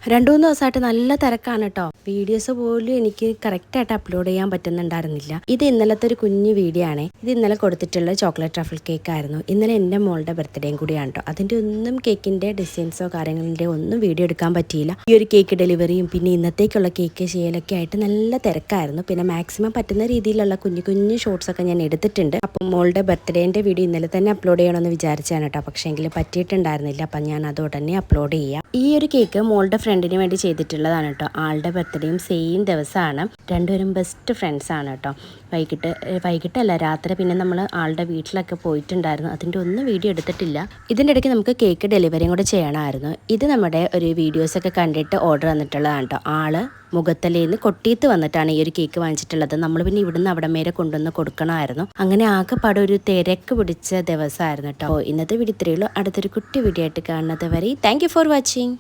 2-3 ദിവസമായിട്ട് നല്ല തിരക്കാണ് കേട്ടോ. വീഡിയോസ് പോലും എനിക്ക് കറക്റ്റായിട്ട് അപ്ലോഡ് ചെയ്യാൻ പറ്റുന്നുണ്ടായിരുന്നില്ല. ഇത് ഇന്നലത്തെ ഒരു കുഞ്ഞു വീഡിയോ ആണ്. ഇത് ഇന്നലെ കൊടുത്തിട്ടുള്ള ചോക്ലേറ്റ് ട്രഫിൾ കേക്ക് ആയിരുന്നു. ഇന്നലെ എൻ്റെ മോളുടെ ബർത്ത്ഡേയും കൂടിയാണ് കേട്ടോ. അതിൻ്റെ ഒന്നും കേക്കിൻ്റെ ഡിസൈൻസോ കാര്യങ്ങളുടെ ഒന്നും വീഡിയോ എടുക്കാൻ പറ്റിയില്ല. ഈ ഒരു കേക്ക് ഡെലിവറിയും പിന്നെ ഇന്നത്തേക്കുള്ള കേക്ക് ചെയ്യലൊക്കെ ആയിട്ട് നല്ല തിരക്കായിരുന്നു. പിന്നെ മാക്സിമം പറ്റുന്ന രീതിയിലുള്ള കുഞ്ഞു കുഞ്ഞു ഷോർട്സ് ഒക്കെ ഞാൻ എടുത്തിട്ടുണ്ട്. അപ്പം മോളുടെ ബർത്ത്ഡേൻ്റെ വീഡിയോ ഇന്നലെ തന്നെ അപ്ലോഡ് ചെയ്യണമെന്ന് വിചാരിച്ചാണ് കേട്ടോ. പക്ഷേ എങ്കിൽ പറ്റിയിട്ടുണ്ടായിരുന്നില്ല. അപ്പം ഞാൻ അതോടനെ അപ്ലോഡ് ചെയ്യാം. ഈ ഒരു കേക്ക് മോളുടെ ഫ്രണ്ടിന് വേണ്ടി ചെയ്തിട്ടുള്ളതാണ് കേട്ടോ. ആളുടെ ബർത്ത്ഡേയും സെയിം ദിവസമാണ്. രണ്ടുപേരും ബെസ്റ്റ് ഫ്രണ്ട്സ് ആണ് കേട്ടോ. വൈകിട്ടല്ല രാത്രി പിന്നെ നമ്മൾ ആളുടെ വീട്ടിലൊക്കെ പോയിട്ടുണ്ടായിരുന്നു. അതിൻ്റെ ഒന്നും വീഡിയോ എടുത്തിട്ടില്ല. ഇതിൻ്റെ ഇടയ്ക്ക് നമുക്ക് കേക്ക് ഡെലിവറിയും കൂടെ ചെയ്യണമായിരുന്നു. ഇത് നമ്മുടെ ഒരു വീഡിയോസൊക്കെ കണ്ടിട്ട് ഓർഡർ വന്നിട്ടുള്ളതാണ് കേട്ടോ. ആള് മുഖത്തലേന്ന് കൊട്ടിയത്ത് വന്നിട്ടാണ് ഈ ഒരു കേക്ക് വാങ്ങിച്ചിട്ടുള്ളത്. നമ്മൾ പിന്നെ ഇവിടുന്ന് അവിടെ മേരെ കൊണ്ടുവന്ന് കൊടുക്കണമായിരുന്നു. അങ്ങനെ ആകെപ്പാടെ ഒരു തിരക്ക് പിടിച്ച ദിവസമായിരുന്നു കേട്ടോ. ഇന്നത്തെ വീഡിയോ ഇത്രയേ ഉള്ളൂ. അടുത്തൊരു കുട്ടി വീഡിയോ ആയിട്ട് കാണുന്നത് വരെ താങ്ക് യു ഫോർ വാച്ചിങ്.